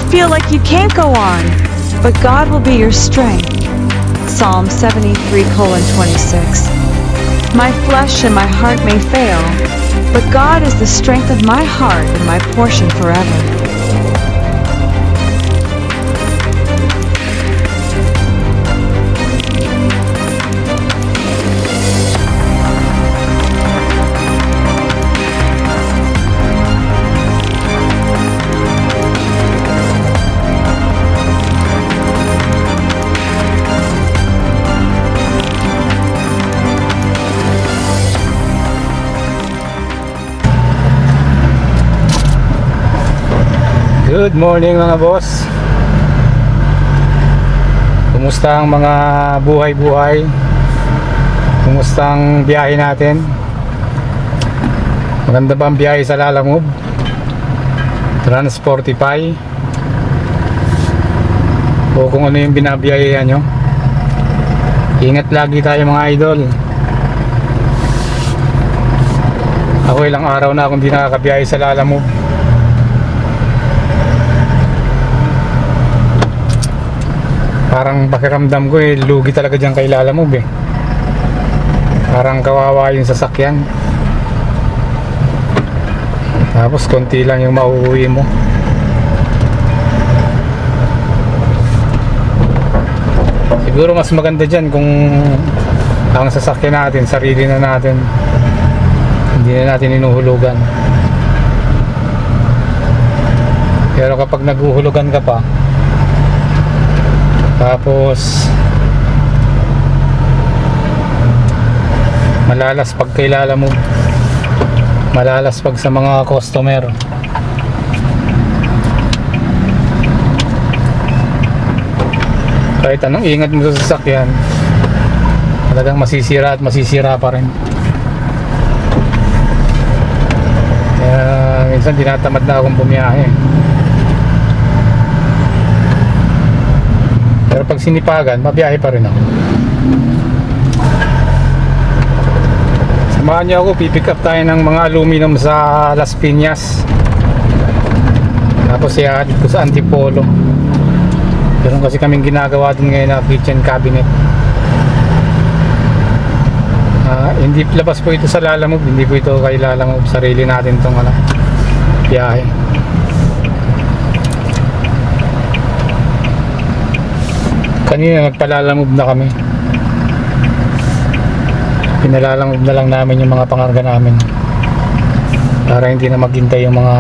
feel like you can't go on, but God will be your strength. Psalm 73:26. My flesh and my heart may fail, but God is the strength of my heart and my portion forever. Good morning mga boss. Kumusta ang mga buhay-buhay? Kumusta ang biyahe natin? Maganda ba ang biyahe sa Lalamove? Transportify? O kung ano yung binabiyahehan nyo? Ingat lagi tayo mga idol. Ako ilang araw na akong di nakakabiyahe sa Lalamove. Parang pakiramdam ko lugi talaga dyan kay Lalamove Parang kawawa yung sasakyan. Tapos konti lang yung mauuwi mo. Siguro mas maganda dyan kung ang sasakyan natin, sarili na natin, hindi na natin inuhulugan. Pero kapag naguhulugan ka pa, tapos malalas pag kay Lalamove, malalas pag sa mga customer. Kahit anong ingat mo sa sasakyan, talagang masisira at masisira pa rin. Kaya minsan tinatamad na akong bumiyahe. Pero pag sinipagan, mabiyahe pa rin ako. Samahan niyo ako, pipick up tayo ng mga aluminum sa Las Piñas. Tapos ihahatid ko sa Antipolo. Meron kasi kaming ginagawa din ngayon na kitchen cabinet. Hindi labas po ito sa Lalamove, hindi po ito kay Lalamove. Sarili natin itong biyahe. Kanina nagpalalamove na kami. Pinalalamove na lang namin yung mga pangarga namin para hindi na maghintay yung mga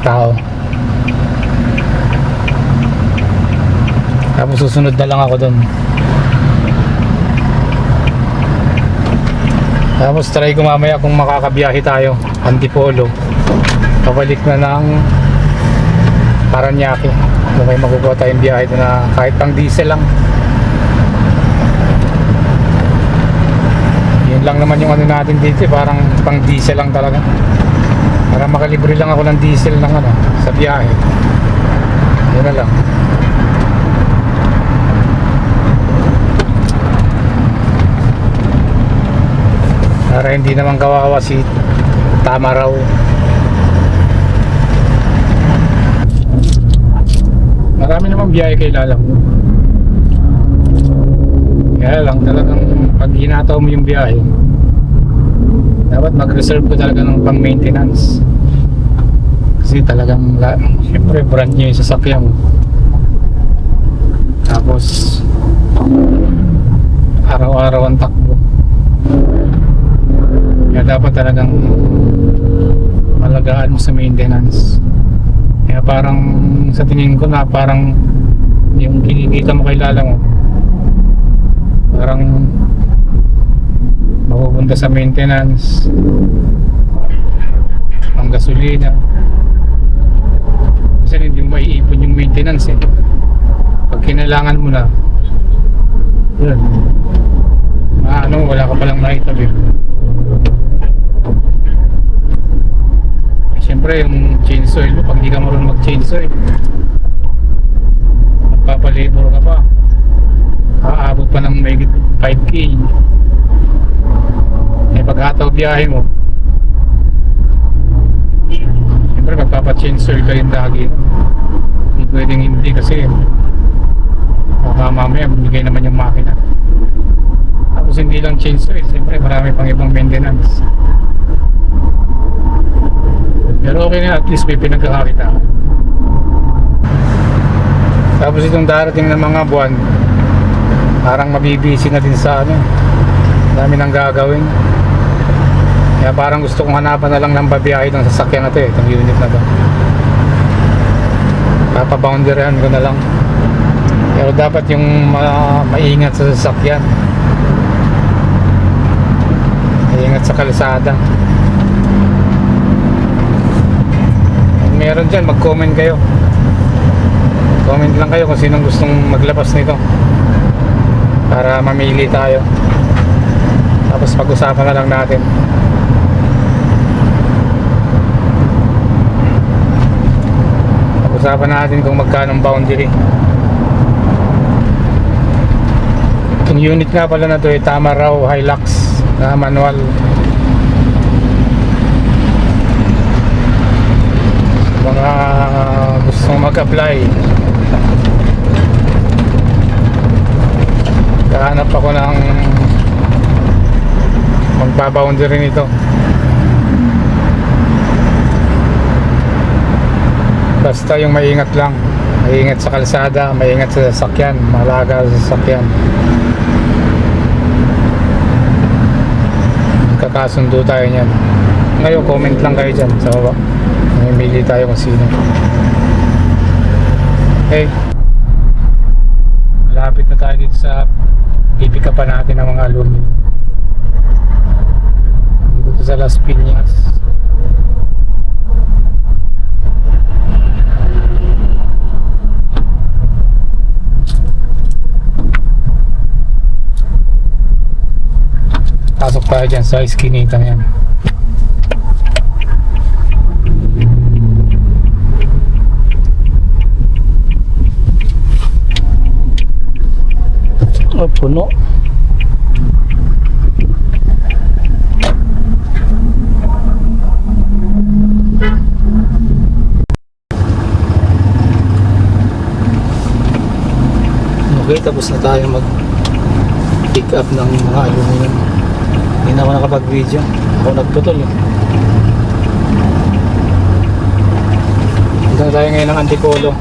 tao. Tapos susunod na lang ako doon. Tapos try ko mamaya kung makakabiyahe tayo Antipolo, pabalik na ng Paranaque. Kung may makukuha tayong biyahe na kahit pang diesel lang. Yun lang naman yung ano natin dito, parang pang diesel lang talaga. Para makalibre lang ako ng diesel ng sa biyahe. Yun na lang. Para hindi naman kawawa si Tama raw. Marami naman biyahe kay Lalamove. Kaya lang talagang pag hinataw mo yung biyahe, dapat mag-reserve ko talaga ng pang maintenance. Kasi talagang siyempre brand new yung sasakyan mo. Tapos araw-araw ang takbo. Kaya dapat talagang malagaan mo sa maintenance. Kaya parang sa tingin ko na parang yung kinikita mo kay Lalamove, parang mapupunta sa maintenance, ang gasolina. Kasi hindi mo maiipon yung maintenance pag kinailangan mo na, yun, wala ka palang naitabi. Siyempre yung change oil mo, pag di ka marunong mag-change oil, magpapalabor ka pa, aabot pa ng may 5K. Paghataw biyahe mo, siyempre magpapa-change oil ka rin lagi. Hindi pwedeng hindi kasi baka mamaya bumigay naman yung makina. Tapos hindi lang change oil, siyempre marami pang ibang maintenance. Pero okay na, at least may pinagkakakita. Tapos itong darating na mga buwan, parang mabibisi na din sa ano, dami nang gagawin. Kaya parang gusto kong hanapan na lang ng babiyahe ng sasakyan na to, itong unit na to. Papabounderyan ko na lang. Pero dapat yung maingat sa sasakyan, maingat sa kalsada. Kung meron dyan, mag-comment kayo. Comment lang kayo kung sinong gustong maglabas nito para mamili tayo. Tapos pag-usapan na lang natin. Pag-usapan natin kung magkano ang boundary. Itong unit nga pala na to ay tama raw Hilux na manual. Mga gustong mag-apply, kahanap ako ng magbaboundary nito. Basta yung maingat lang, maingat sa kalsada, maingat sa sasakyan, malaga sa sasakyan. Kakasundo tayo niyan. Ngayon comment lang kayo dyan sa baba, mamimili tayo kung sino. Okay, malapit na tayo dito sa pipick upan natin ng mga aluminum dito sa Las Piñas. Pasok tayo dyan sa iskinita yan. Oh, puno. Okay, tapos na tayo mag pick up ng mga aluminum. Hindi na ako nakapag-video. Ako nagputol eh. Hanggang tayo ngayon ng Antipolo.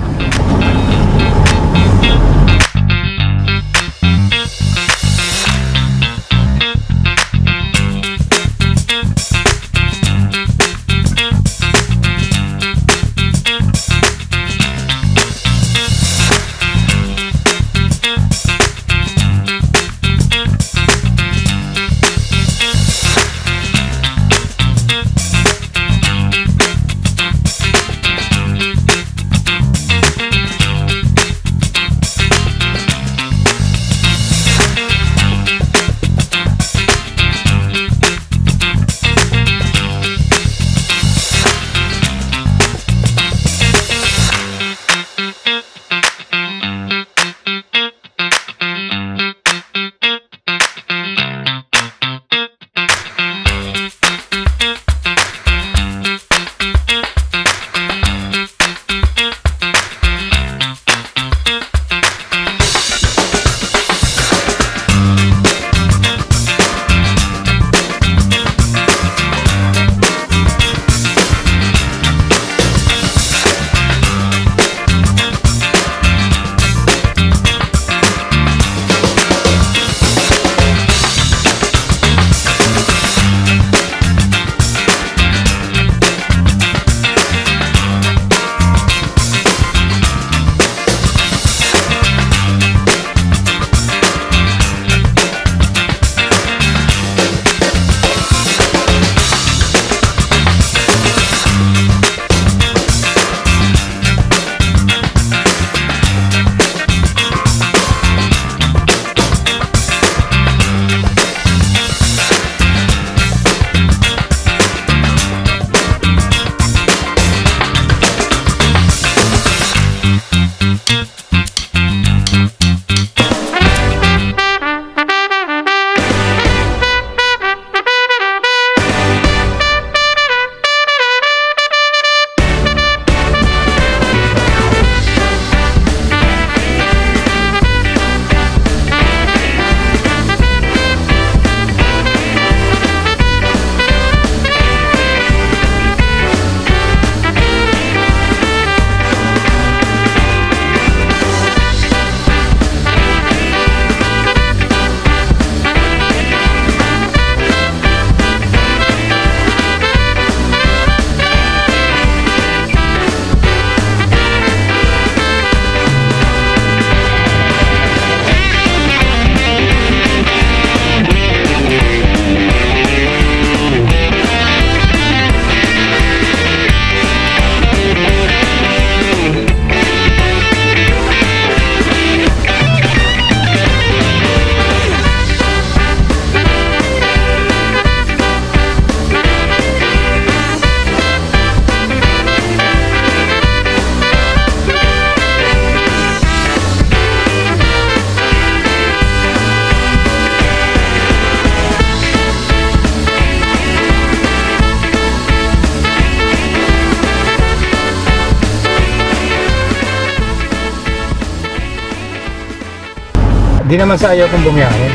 Di naman sa ayaw kong bumiyahe.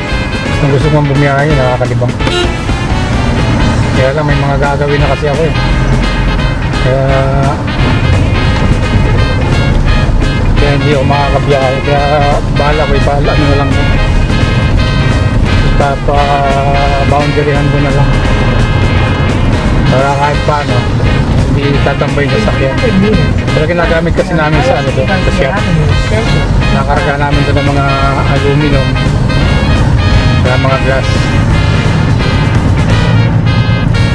Kung gusto kong bumiyahe, nakakalibang. Kaya lang may mga gagawin na kasi ako eh. Kaya hindi ako makakabiyahe. Kaya bahala ko, ipahala ano na lang yun. Boundaryhan ko na lang. Para kahit paano, hindi tatambay sa sakyan. Pero ginagamit kasi namin sa ano doon, sa shop. Nakarga namin doon ng mga aluminum, kaya mga glass.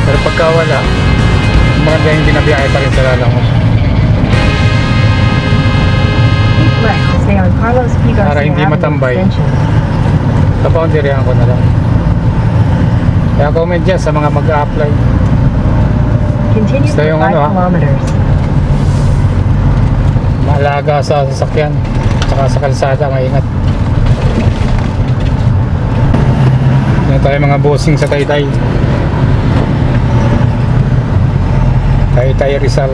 Pero pagka wala, maganda yung binabiyahe pa rin sa lalangon. Para hindi matambay, kapounderyan ko na lang. Kaya comment dyan sa mga mag-a-apply. Basta yung ano maalaga sa sasakyan saka sa kalsada, maingat. Yan tayo mga bossing sa Taytay Rizal.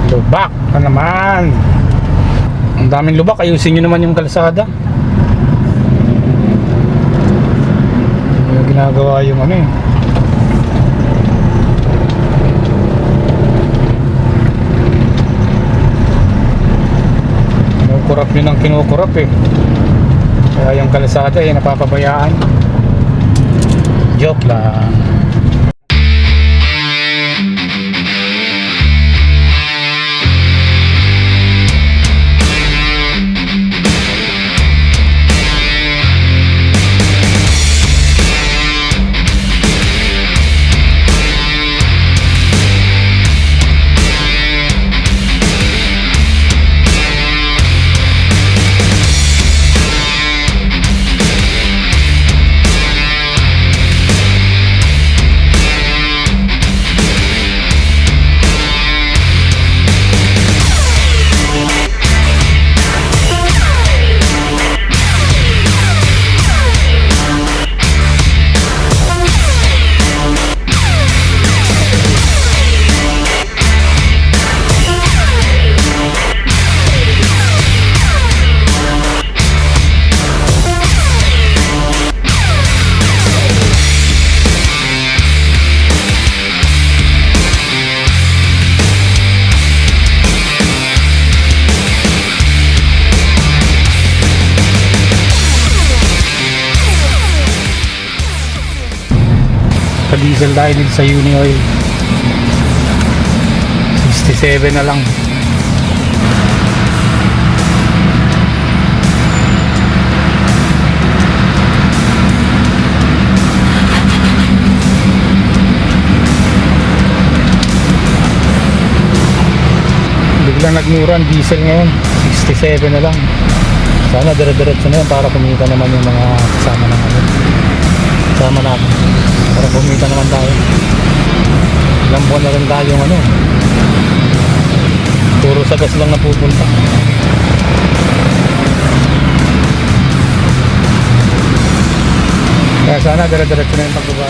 Lubak na naman. Ang daming lubak. Ayusin nyo naman yung kalsada. Yung ginagawa yung ano eh. Kinukurap nyo ng kinukurap eh. Kaya yung kalsada eh napapabayaan. Joke lang. Diesel tayo dito sa Uni Oil. 67 na lang. Biglang nagmura ang diesel ngayon. 67 na lang. Sana dire-diretso na yun para kumita naman yung mga kasama natin. Kasama natin. Para kumita naman tayo. Ilang buwan na rin tayo ano. Puro sa gas lang napupunta. Kaya sana dire-diretso na yung pagbaba.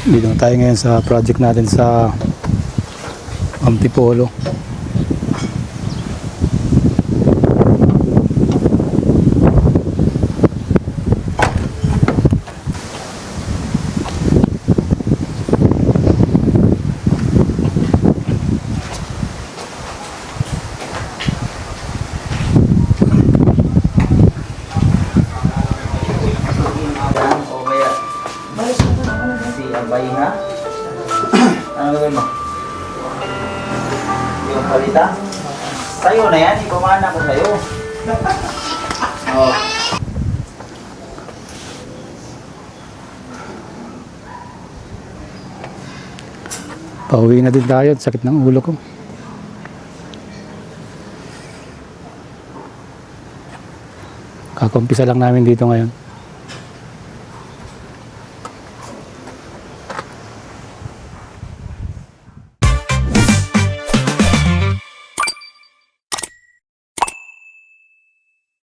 Dito na tayo ngayon sa project natin sa Antipolo. O kaya si Abay ha? Ano gawin mo? Yung palita? Sa'yo na yan, ipamana ko sa'yo. Oh. Pauwi na din tayo. Sakit ng ulo ko. Kakumpisa lang namin dito ngayon.